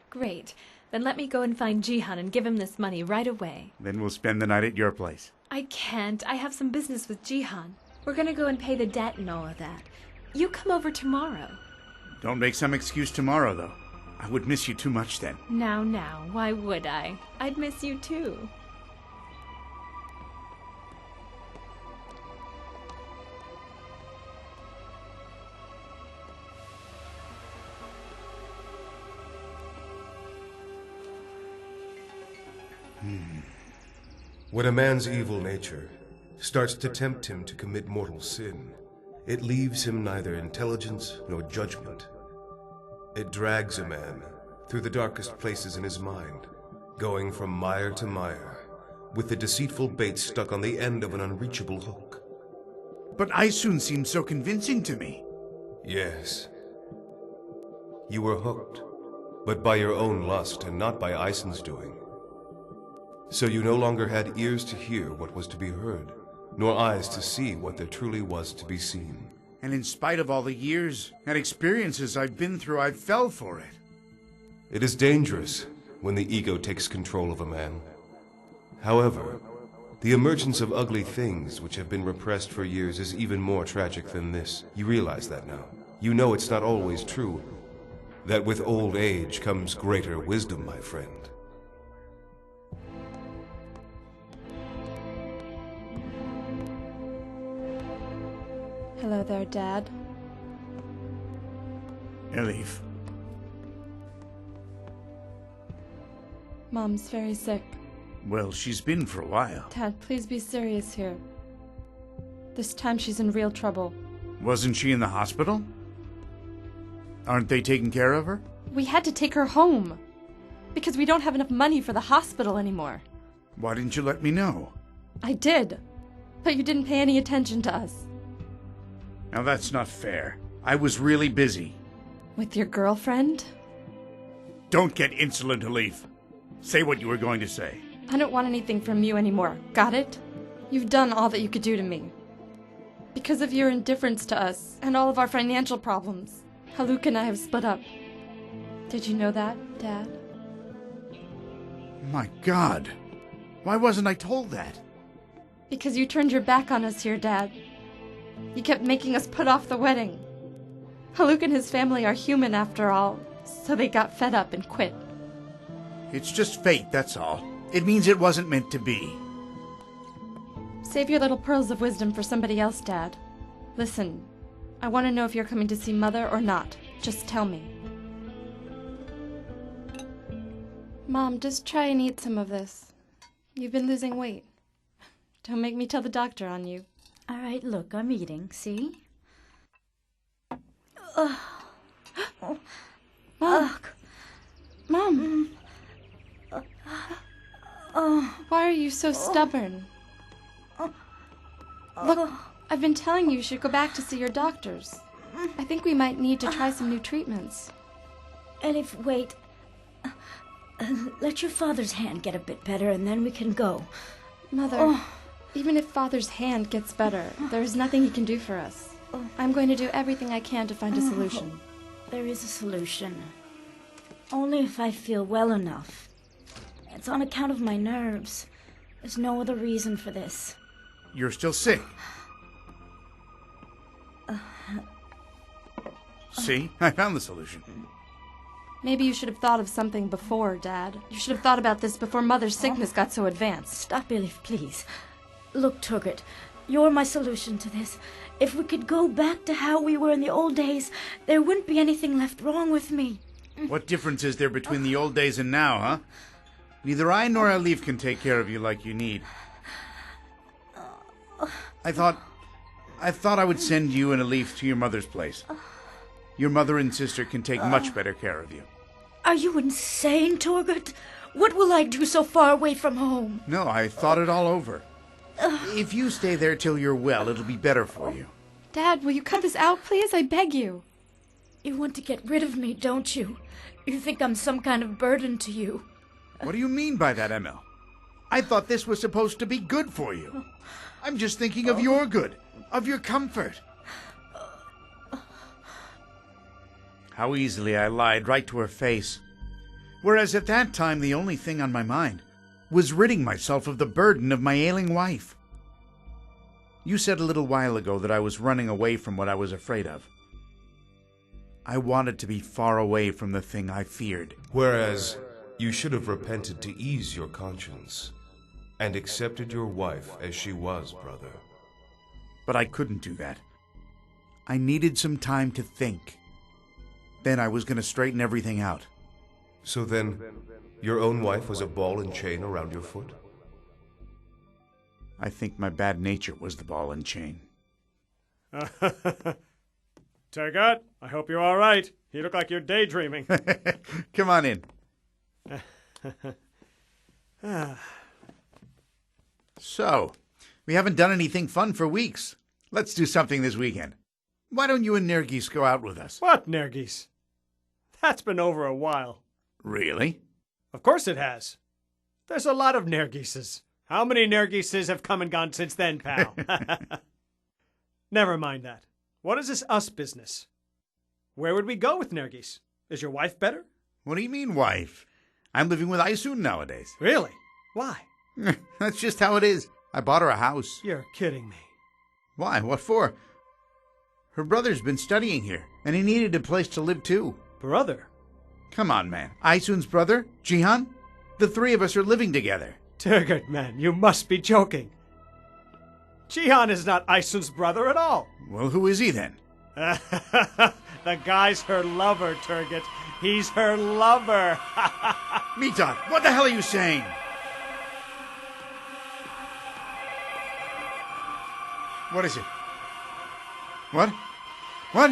Great. Then let me go and find Jihan and give him this money right away. Then we'll spend the night at your place. I can't. I have some business with Jihan. We're gonna go and pay the debt and all of that. You come over tomorrow. Don't make some excuse tomorrow, though. I would miss you too much then. Now, why would I? I'd miss you too. When a man's evil nature starts to tempt him to commit mortal sin, it leaves him neither intelligence nor judgment. It drags a man through the darkest places in his mind, going from mire to mire, with the deceitful bait stuck on the end of an unreachable hook. But Aisun seemed so convincing to me. Yes. You were hooked, but by your own lust and not by Aisun's doing. So you no longer had ears to hear what was to be heard, nor eyes to see what there truly was to be seen. And in spite of all the years and experiences I've been through, I fell for it. It is dangerous when the ego takes control of a man. However, the emergence of ugly things which have been repressed for years is even more tragic than this. You realize that now. You know it's not always true, that with old age comes greater wisdom, my friend. Hello there, Dad. Elif. Mom's very sick. Well, she's been for a while. Dad, please be serious here. This time she's in real trouble. Wasn't she in the hospital? Aren't they taking care of her? We had to take her home. Because we don't have enough money for the hospital anymore. Why didn't you let me know? I did. But you didn't pay any attention to us. Now that's not fair. I was really busy. With your girlfriend? Don't get insolent, Elif. Say what you were going to say. I don't want anything from you anymore. Got it? You've done all that you could do to me. Because of your indifference to us and all of our financial problems, Haluk and I have split up. Did you know that, Dad? My God. Why wasn't I told that? Because you turned your back on us here, Dad. You kept making us put off the wedding. Haluk and his family are human after all, so they got fed up and quit. It's just fate, that's all. It means it wasn't meant to be. Save your little pearls of wisdom for somebody else, Dad. Listen, I want to know if you're coming to see Mother or not. Just tell me. Mom, just try and eat some of this. You've been losing weight. Don't make me tell the doctor on you. All right, look, I'm eating, see? Mom! Mom! Why are you so stubborn? Look, I've been telling you should go back to see your doctors. I think we might need to try some new treatments. Elif, wait. Let your father's hand get a bit better and then we can go. Mother, even if Father's hand gets better, there is nothing he can do for us. I'm going to do everything I can to find a solution. There is a solution. Only if I feel well enough. It's on account of my nerves. There's no other reason for this. You're still sick. See? I found the solution. Maybe you should have thought of something before, Dad. You should have thought about this before Mother's sickness got so advanced. Stop, Elif, please. Look, Turgut, you're my solution to this. If we could go back to how we were in the old days, there wouldn't be anything left wrong with me. What difference is there between the old days and now, huh? Neither I nor Elif can take care of you like you need. I thought I would send you and Elif to your mother's place. Your mother and sister can take much better care of you. Are you insane, Turgut? What will I do so far away from home? No, I thought it all over. If you stay there till you're well, it'll be better for you. Dad, will you cut this out, please? I beg you. You want to get rid of me, don't you? You think I'm some kind of burden to you. What do you mean by that, Emil? I thought this was supposed to be good for you. I'm just thinking of your good, of your comfort. How easily I lied right to her face. Whereas at that time, the only thing on my mind was ridding myself of the burden of my ailing wife. You said a little while ago that I was running away from what I was afraid of. I wanted to be far away from the thing I feared. Whereas you should have repented to ease your conscience and accepted your wife as she was, brother. But I couldn't do that. I needed some time to think. Then I was going to straighten everything out. So then, your own wife was a ball and chain around your foot? I think my bad nature was the ball and chain. Turgot, I hope you're all right. You look like you're daydreaming. Come on in. So, we haven't done anything fun for weeks. Let's do something this weekend. Why don't you and Nergis go out with us? What, Nergis? That's been over a while. Really? Of course it has. There's a lot of Nergises. How many Nergises have come and gone since then, pal? Never mind that. What is this us business? Where would we go with Nergis? Is your wife better? What do you mean, wife? I'm living with Aysun nowadays. Really? Why? That's just how it is. I bought her a house. You're kidding me. Why? What for? Her brother's been studying here, and he needed a place to live too. Brother? Come on, man. Aysun's brother, Jihan? The three of us are living together. Turgot, man, you must be joking. Jihan is not Aysun's brother at all. Well, who is he then? The guy's her lover, Turgot. He's her lover. Mitat, what the hell are you saying? What is it? What? What?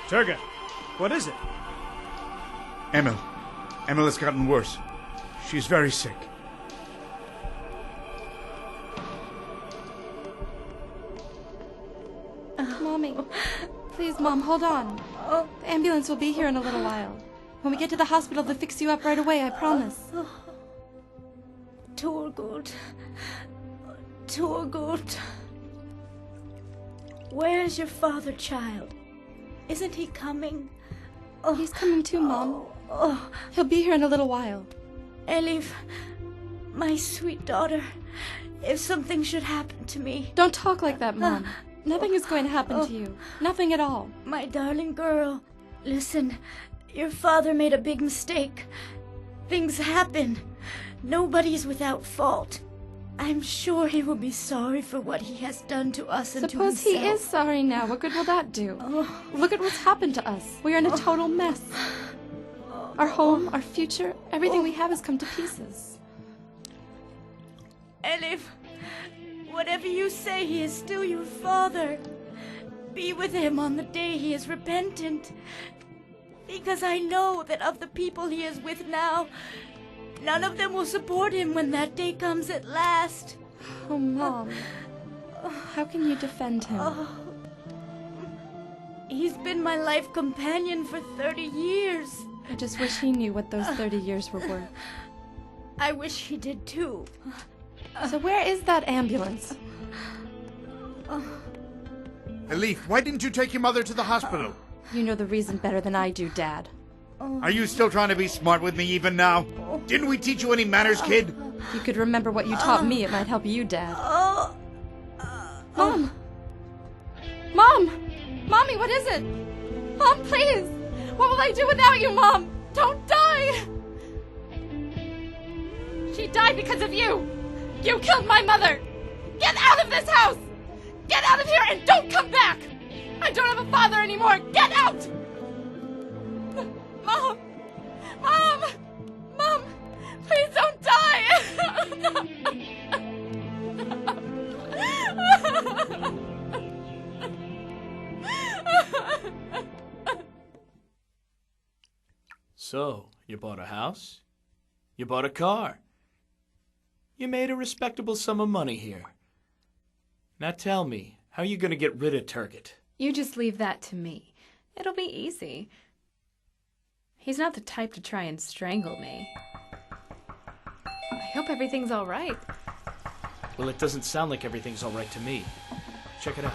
Turgot, what is it? Emil. Emil has gotten worse. She's very sick. Mommy. Please, Mom, hold on. The ambulance will be here in a little while. When we get to the hospital, they'll fix you up right away, I promise. Torgut. Torgut. Where's your father, child? Isn't he coming? He's coming too, Mom. Oh, He'll be here in a little while. Elif, my sweet daughter, if something should happen to me. Don't talk like that, Mom. Nothing is going to happen to you. Nothing at all. My darling girl, listen, your father made a big mistake. Things happen. Nobody's without fault. I'm sure he will be sorry for what he has done to us and Suppose to himself. he is sorry now. What good will that do? Look at what's happened to us. We are in a total mess. Our home, our future, everything we have has come to pieces. Elif, whatever you say, he is still your father. Be with him on the day he is repentant. Because I know that of the people he is with now, none of them will support him when that day comes at last. Oh, Mom. How can you defend him? He's been my life companion for 30 years. I just wish he knew what those 30 years were worth. I wish he did too. So where is that ambulance? Elif, why didn't you take your mother to the hospital? You know the reason better than I do, Dad. Are you still trying to be smart with me even now? Didn't we teach you any manners, kid? If you could remember what you taught me, it might help you, Dad. Mom! Mom! Mommy, what is it? Mom, please! What will I do without you, Mom? Don't die! She died because of you! You killed my mother! Get out of this house! Get out of here and don't come back! I don't have a father anymore! Get out! Mom! Mom! Mom! Please don't die! So, you bought a house? You bought a car? You made a respectable sum of money here. Now tell me, how are you going to get rid of Turgot? You just leave that to me. It'll be easy. He's not the type to try and strangle me. I hope everything's all right. Well, it doesn't sound like everything's all right to me. Check it out.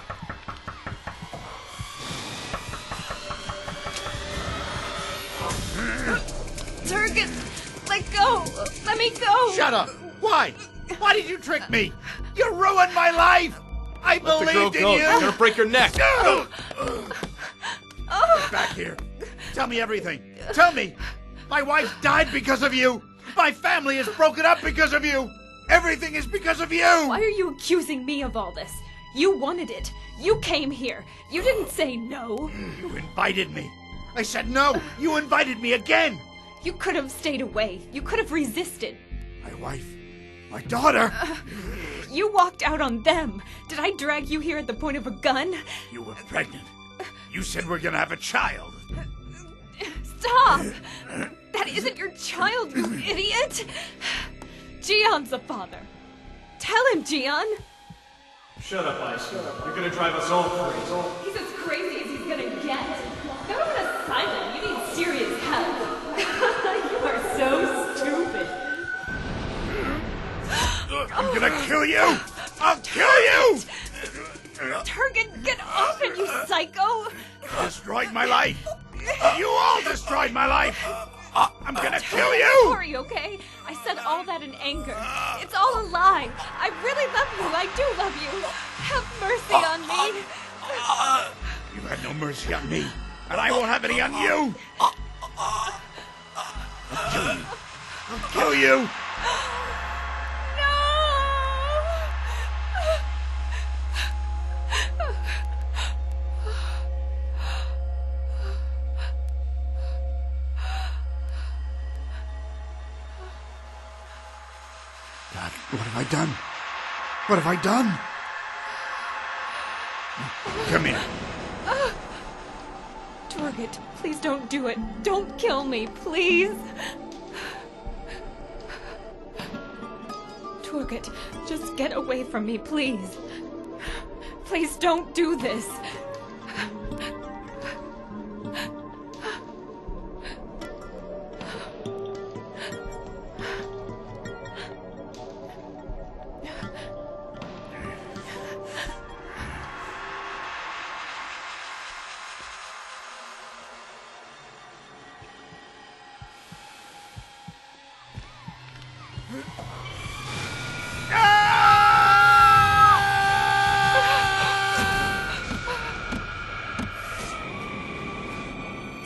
Turgut, let go. Let me go. Shut up! Why? Why did you trick me? You ruined my life! I Let the girl believed in go. you! You're gonna break your neck. Get back here. Tell me everything. Tell me. My wife died because of you. My family is broken up because of you. Everything is because of you. Why are you accusing me of all this? You wanted it. You came here. You didn't say no. You invited me. I said no. You invited me again. You could have stayed away. You could have resisted. My wife. My daughter. You walked out on them. Did I drag you here at the point of a gun? You were pregnant. You said we're gonna have a child. Stop! That isn't your child, you idiot! Gion's the father. Tell him, Gion. Shut up, Ice. You're gonna drive us all crazy. He's as crazy as he's gonna get. Go to an asylum. You need serious help. You are so stupid. I'm gonna kill you! I'll kill you! Turgut, get off it, you psycho! You destroyed my life! You all destroyed my life! I'm gonna kill you! Sorry, okay? I said all that in anger. It's all a lie. I really love you. I do love you. Have mercy on me. You had no mercy on me, and I won't have any on you! I'll kill you! I'll kill you! God, what have I done? What have I done? Come here. Turgut, please don't do it. Don't kill me, please. Turgut, just get away from me, please. Please don't do this.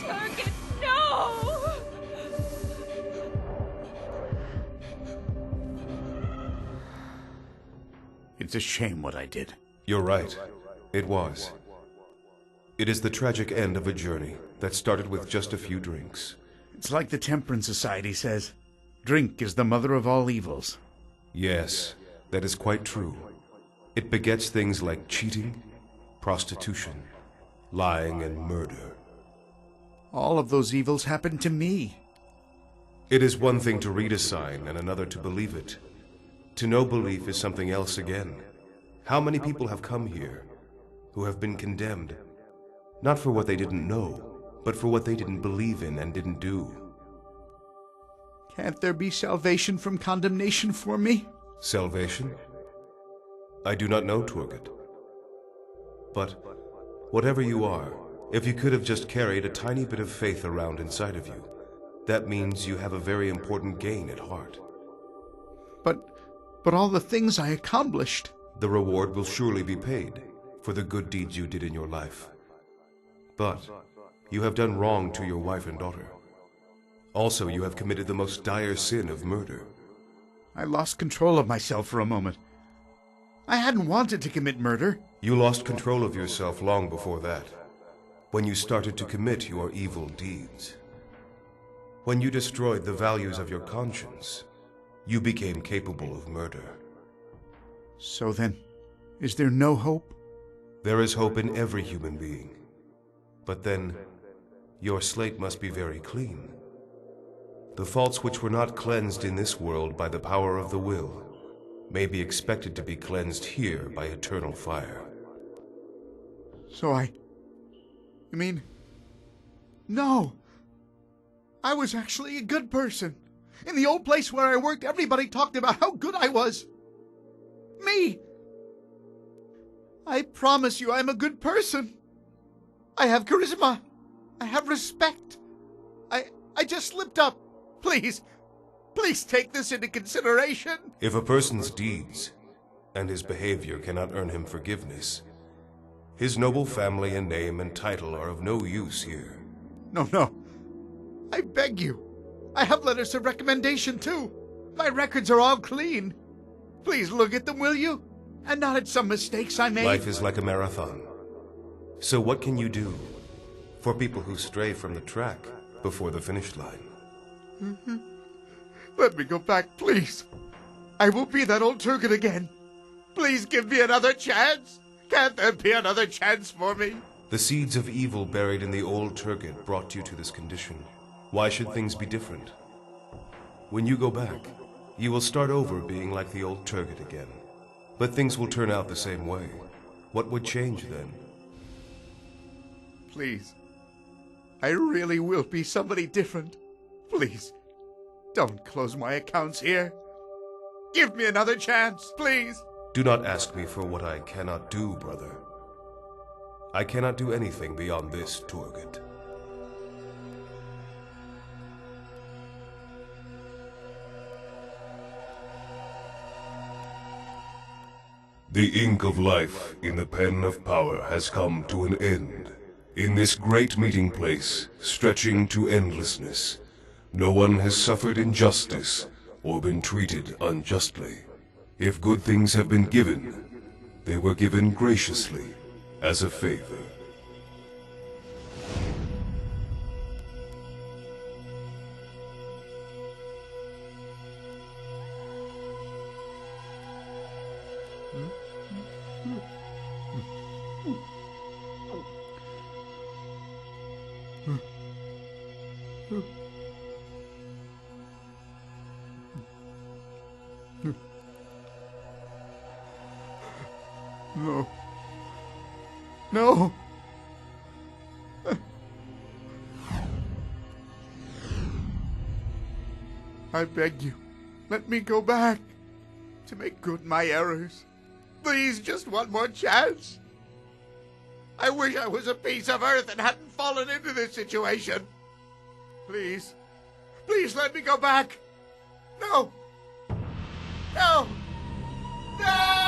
Turgut, no! It's a shame what I did. You're right. It was. It is the tragic end of a journey that started with just a few drinks. It's like the Temperance Society says. Drink is the mother of all evils. Yes, that is quite true. It begets things like cheating, prostitution, lying, and murder. All of those evils happened to me. It is one thing to read a sign and another to believe it. To know belief is something else again. How many people have come here who have been condemned, not for what they didn't know, but for what they didn't believe in and didn't do? Can't there be salvation from condemnation for me? Salvation? I do not know, Turgut. But whatever you are, if you could have just carried a tiny bit of faith around inside of you, that means you have a very important gain at heart. But all the things I accomplished. The reward will surely be paid for the good deeds you did in your life. But you have done wrong to your wife and daughter. Also, you have committed the most dire sin of murder. I lost control of myself for a moment. I hadn't wanted to commit murder. You lost control of yourself long before that, when you started to commit your evil deeds. When you destroyed the values of your conscience, you became capable of murder. So then, is there no hope? There is hope in every human being. But then, your slate must be very clean. The faults which were not cleansed in this world by the power of the will may be expected to be cleansed here by eternal fire. So you mean... No! I was actually a good person. In the old place where I worked, everybody talked about how good I was. Me! I promise you I'm a good person. I have charisma. I have respect. I just slipped up. Please, please take this into consideration. If a person's deeds and his behavior cannot earn him forgiveness, his noble family and name and title are of no use here. No. I beg you. I have letters of recommendation, too. My records are all clean. Please look at them, will you? And not at some mistakes I made. Life is like a marathon. So what can you do for people who stray from the track before the finish line? Let me go back, please. I will be that old Turgut again. Please give me another chance. Can't there be another chance for me? The seeds of evil buried in the old Turgut brought you to this condition. Why should things be different? When you go back, you will start over being like the old Turgut again. But things will turn out the same way. What would change then? Please. I really will be somebody different. Please. Don't close my accounts here. Give me another chance, please. Do not ask me for what I cannot do, brother. I cannot do anything beyond this, Turgut. The ink of life in the pen of power has come to an end. In this great meeting place, stretching to endlessness, no one has suffered injustice or been treated unjustly. If good things have been given, they were given graciously as a favor. No. No. I beg you, let me go back to make good my errors. Please, just one more chance. I wish I was a piece of earth and hadn't fallen into this situation. Please, please let me go back. No. No. No!